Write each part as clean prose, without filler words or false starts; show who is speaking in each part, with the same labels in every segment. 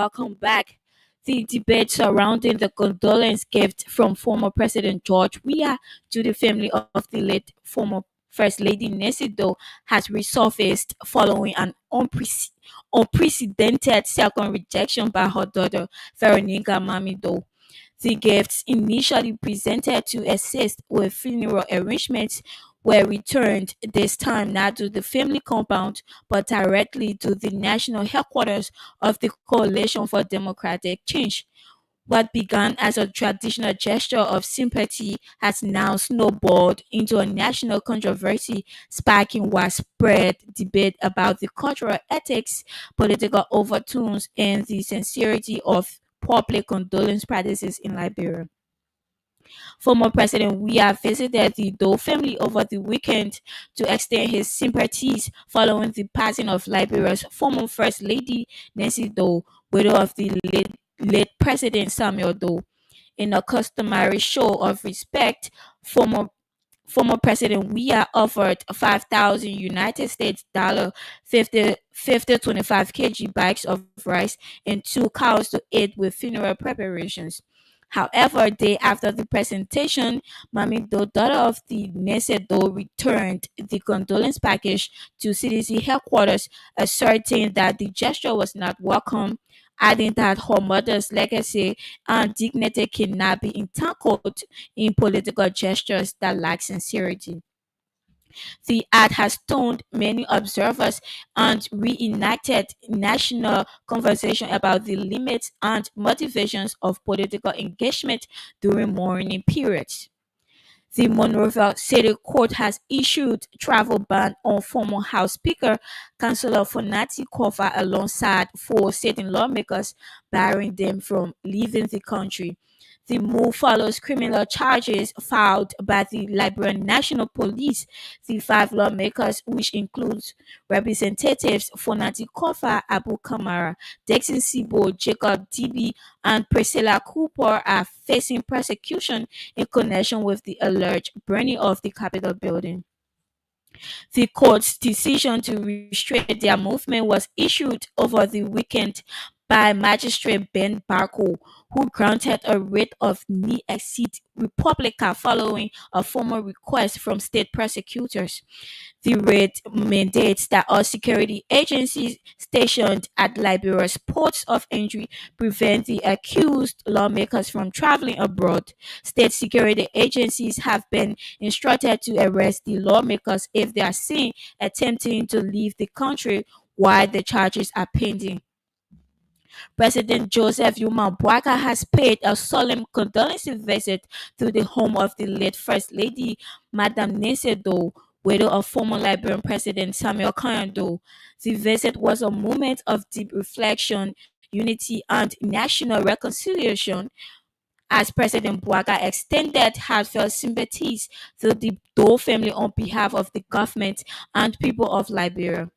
Speaker 1: welcome back. The debate surrounding the condolence gift from former President George Weah to the family of the late former First Lady Nancy Doe has resurfaced following an unprecedented second rejection by her daughter, Veronica Mami Doe. The gifts initially presented to assist with funeral arrangements were returned, this time not to the family compound but directly to the national headquarters of the Coalition for Democratic Change. What began as a traditional gesture of sympathy has now snowballed into a national controversy, sparking widespread debate about the cultural ethics, political overtones, and the sincerity of public condolence practices in Liberia. Former President Weah visited the Doe family over the weekend to extend his sympathies following the passing of Liberia's former First Lady Nancy Doe, widow of the late President Samuel Doe. In a customary show of respect, former former President Weah offered 5,000 United States dollar 50 25 kg bags of rice and two cows to aid with funeral preparations. However, a day after the presentation, Mami Doe, daughter of the Nese Doe, returned the condolence package to CDC headquarters, asserting that the gesture was not welcome, adding that her mother's legacy and dignity cannot be entangled in political gestures that lack sincerity. The act has stunned many observers and reenacted national conversation about the limits and motivations of political engagement during mourning periods. The Monrovia City Court has issued travel ban on former House Speaker Councillor Fonati Kofa alongside four sitting lawmakers, barring them from leaving the country. The move follows criminal charges filed by the Liberian National Police. The five lawmakers, which includes Representatives Fonati Kofa, Abu Kamara, Dixon Sibo, Jacob Dibi, and Priscilla Cooper, are facing prosecution in connection with the alleged burning of the Capitol building. The court's decision to restrict their movement was issued over the weekend by Magistrate Ben Barco, who granted a writ of ne exit republica following a formal request from state prosecutors. The writ mandates that all security agencies stationed at Liberia's ports of entry prevent the accused lawmakers from traveling abroad. State security agencies have been instructed to arrest the lawmakers if they are seen attempting to leave the country while the charges are pending. President Joseph Yuma Bwaka has paid a solemn condolence visit to the home of the late First Lady, Madame Nancy Doe, widow of former Liberian President Samuel Kanyando. The visit was a moment of deep reflection, unity, and national reconciliation as President Bwaka extended heartfelt sympathies to the Doe family on behalf of the government and people of Liberia.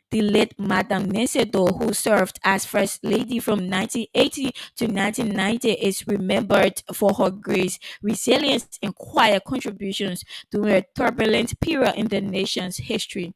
Speaker 1: The late Madame Necedo, who served as First Lady from 1980 to 1990, is remembered for her grace, resilience, and quiet contributions during a turbulent period in the nation's history.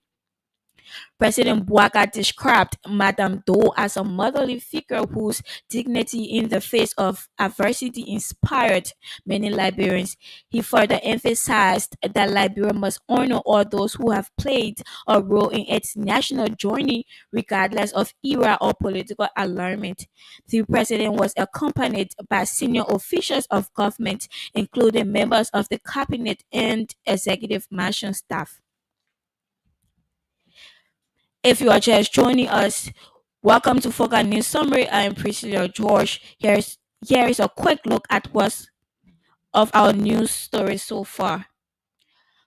Speaker 1: President Bouaga described Madame Doe as a motherly figure whose dignity in the face of adversity inspired many Liberians. He further emphasized that Liberia must honor all those who have played a role in its national journey, regardless of era or political alignment. The president was accompanied by senior officials of government, including members of the cabinet and executive mansion staff. If you are just joining us, welcome to Foga News Summary. I am Priscilla George. Here is a quick look at what's of our news stories so far.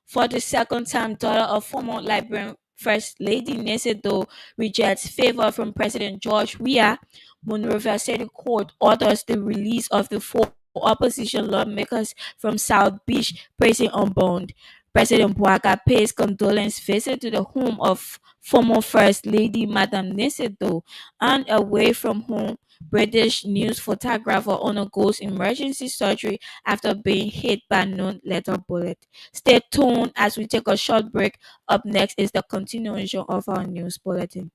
Speaker 1: For the second time, daughter of former Liberian First Lady Nancy Doe rejects favor from President George Weah. Monrovia City Court orders the release of the four opposition lawmakers from South Beach prison on bond. President Bouaga pays condolence visit to the home of former First Lady Madame Nancy Doe, and away from home, British news photographer undergoes emergency surgery after being hit by non-lethal bullet. Stay tuned as we take a short break. Up next is the continuation of our news bulletin.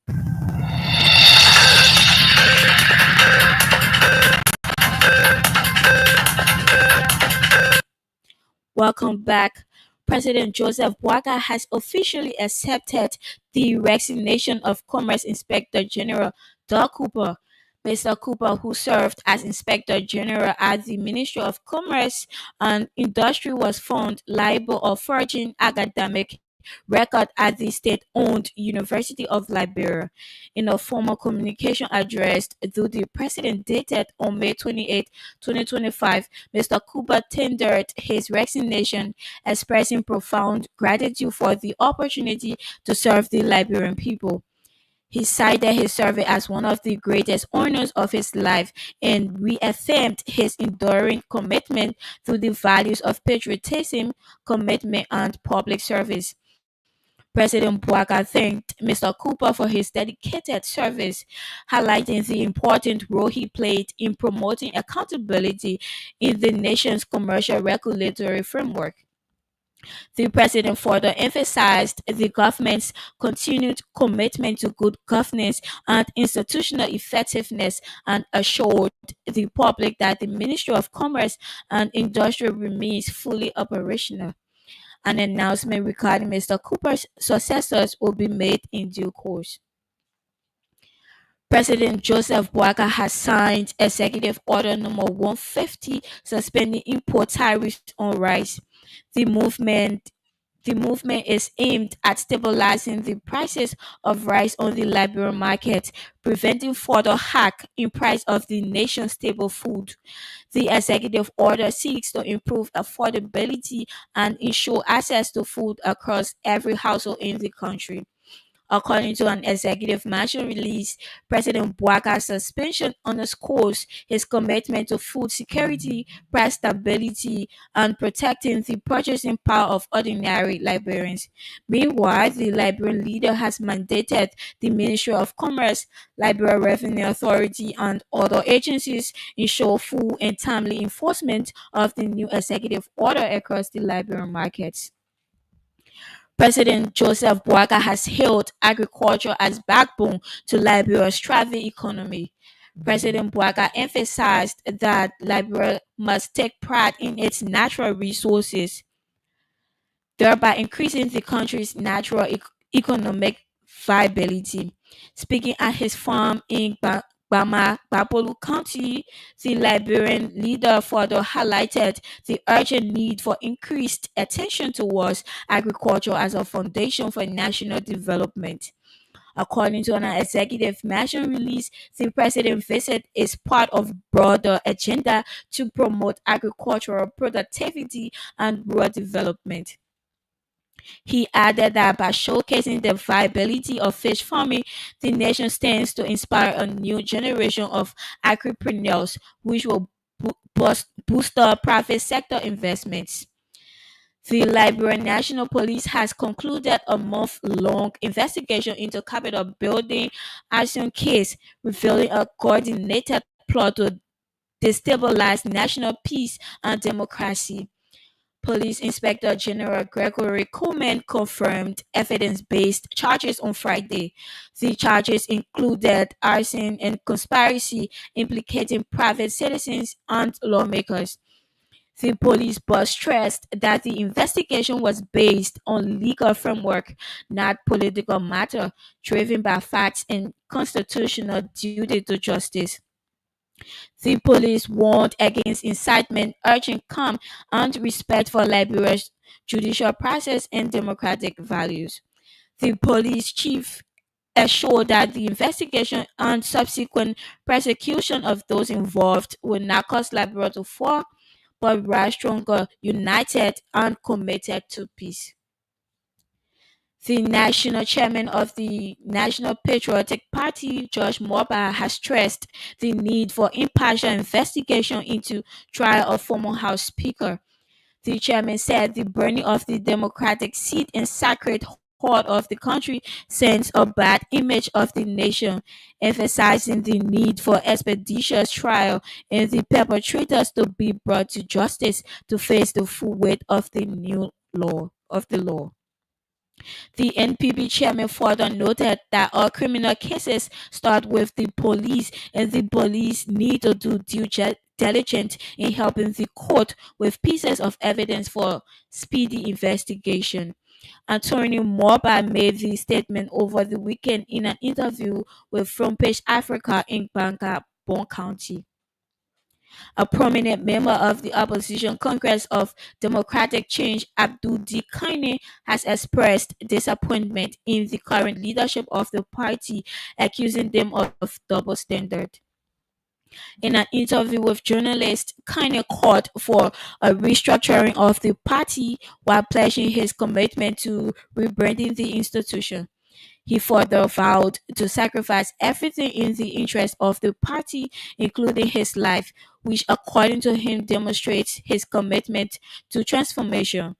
Speaker 1: Welcome back. President Joseph Boakai has officially accepted the resignation of Commerce Inspector General Doug Cooper. Mr. Cooper, who served as Inspector General at the Ministry of Commerce and Industry, was found liable of forging academic record at the state-owned University of Liberia. In a formal communication addressed to the president dated on May 28, 2025, Mr. Cooper tendered his resignation, expressing profound gratitude for the opportunity to serve the Liberian people. He cited his service as one of the greatest honors of his life and reaffirmed his enduring commitment to the values of patriotism, commitment, and public service. President Boakai thanked Mr. Cooper for his dedicated service, highlighting the important role he played in promoting accountability in the nation's commercial regulatory framework. The president further emphasized the government's continued commitment to good governance and institutional effectiveness and assured the public that the Ministry of Commerce and Industry remains fully operational. An announcement regarding Mr. Cooper's successors will be made in due course. President Joseph Boakai has signed Executive Order Number 150 suspending import tariffs on rice. The movement the movement is aimed at stabilizing the prices of rice on the Liberian market, preventing further hack in price of the nation's staple food. The executive order seeks to improve affordability and ensure access to food across every household in the country. According to an executive mansion release, President Boakai's suspension underscores his commitment to food security, price stability, and protecting the purchasing power of ordinary Liberians. Meanwhile, the Liberian leader has mandated the Ministry of Commerce, Liberia Revenue Authority, and other agencies ensure full and timely enforcement of the new executive order across the Liberian markets. President Joseph Boakai has hailed agriculture as backbone to Liberia's thriving economy. President Boakai emphasized that Liberia must take pride in its natural resources, thereby increasing the country's natural economic viability. Speaking at his farm in Bapolu County, the Liberian leader further highlighted the urgent need for increased attention towards agriculture as a foundation for national development. According to an executive mansion release, the president's visit is part of broader agenda to promote agricultural productivity and rural development. He added that by showcasing the viability of fish farming, the nation stands to inspire a new generation of agripreneurs, which will boost the private sector investments. The Liberian National Police has concluded a month-long investigation into Capitol building arson case, revealing a coordinated plot to destabilize national peace and democracy. Police Inspector General Gregory Coleman confirmed evidence-based charges on Friday. The charges included arson and conspiracy implicating private citizens and lawmakers. The police boss stressed that the investigation was based on legal framework, not political matter, driven by facts and constitutional duty to justice. The police warned against incitement, urging calm and respect for Liberia's judicial process and democratic values. The police chief assured that the investigation and subsequent prosecution of those involved will not cause Liberia to fall, but rise stronger, united, and committed to peace. The national chairman of the National Patriotic Party, George Morba, has stressed the need for impartial investigation into trial of former House Speaker. The chairman said the burning of the Democratic seat and sacred heart of the country sends a bad image of the nation, emphasizing the need for expeditious trial and the perpetrators to be brought to justice to face the full weight of the law. The NPB chairman further noted that all criminal cases start with the police, and the police need to do diligence in helping the court with pieces of evidence for speedy investigation. Attorney Morba made the statement over the weekend in an interview with Front Page Africa in Banga, Bon County. A prominent member of the opposition Congress of Democratic Change, Abdul Dikane, has expressed disappointment in the current leadership of the party, accusing them of double standard. In an interview with journalists, Kanye called for a restructuring of the party while pledging his commitment to rebranding the institution. He further vowed to sacrifice everything in the interest of the party, including his life, which, according to him, demonstrates his commitment to transformation.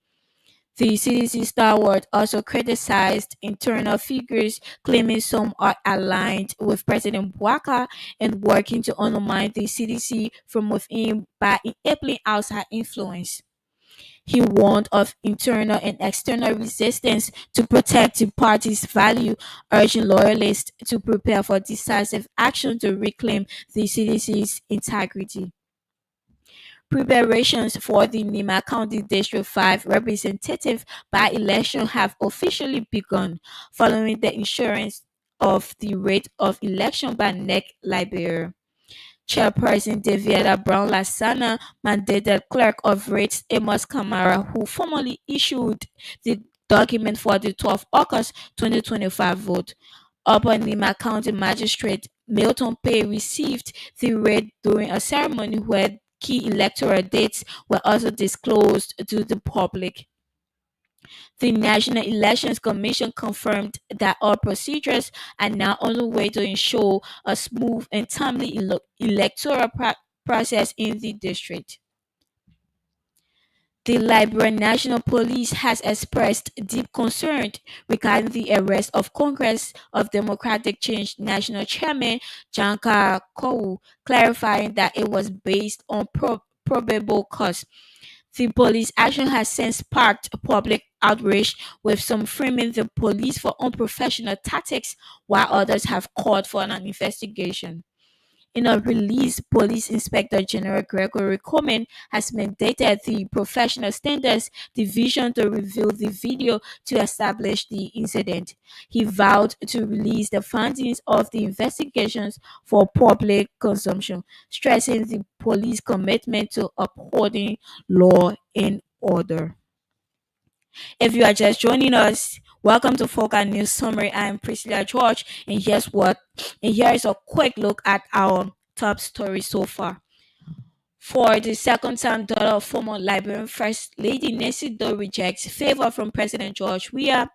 Speaker 1: The CDC stalwart also criticized internal figures, claiming some are aligned with President Bouaka and working to undermine the CDC from within by enabling outside influence. He warned of internal and external resistance to protect the party's value, urging loyalists to prepare for decisive action to reclaim the CDC's integrity. Preparations for the Nima County District 5 representative by-election have officially begun following the insurance of the rate of election by NEC Liberia. Chairperson Daviada Brown Lasana mandated Clerk of Rates Amos Kamara, who formally issued the document for the 12th August 2025 vote. Upper Nima County Magistrate Milton Pay received the rate during a ceremony where key electoral dates were also disclosed to the public. The National Elections Commission confirmed that all procedures are now underway to ensure a smooth and timely electoral process in the district. The Liberian National Police has expressed deep concern regarding the arrest of Congress of Democratic Change National Chairman Janka Kowu, clarifying that it was based on probable cause. The police action has since sparked public outrage, with some framing the police for unprofessional tactics, while others have called for an investigation. In a release, Police Inspector General Gregory Coleman has mandated the Professional Standards Division to review the video to establish the incident. He vowed to release the findings of the investigations for public consumption, stressing the police commitment to upholding law and order. If you are just joining us, welcome to Foca News Summary. I'm Priscilla George, and here is a quick look at our top story so far. For the second time, daughter of former Liberian First Lady Nancy Doe rejects favor from President George Weah.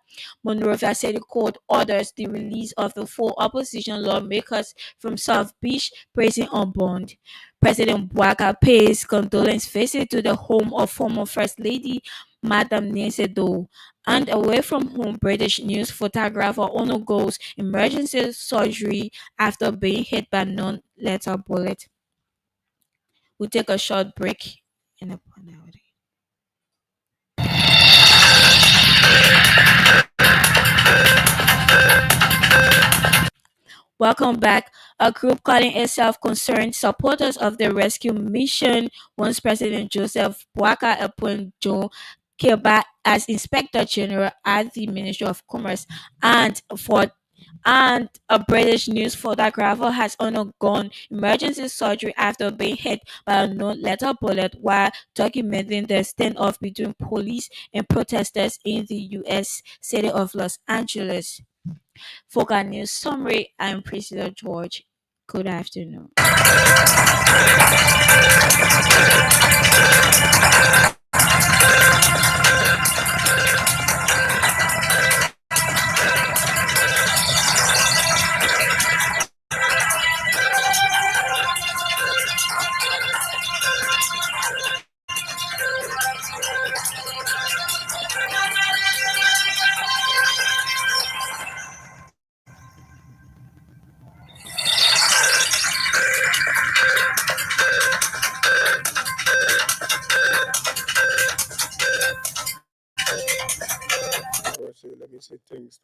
Speaker 1: Monrovia City Court orders the release of the four opposition lawmakers from South Beach, praising on bond. President Bouaka pays condolence visit to the home of former First Lady Madam Nancy Doe. And away from home, British news photographer undergoes emergency surgery after being hit by non-lethal bullet. We'll take a short break in a minority. Welcome back. A group calling itself Concerned Supporters of the Rescue Mission wants President Joseph Boakai appoint Joe Kilba as Inspector General at the Ministry of Commerce and a British news photographer has undergone emergency surgery after being hit by a non-lethal bullet while documenting the standoff between police and protesters in the U.S. city of Los Angeles. Foca News Summary, I'm Priscilla George. Good afternoon.
Speaker 2: me say thanks.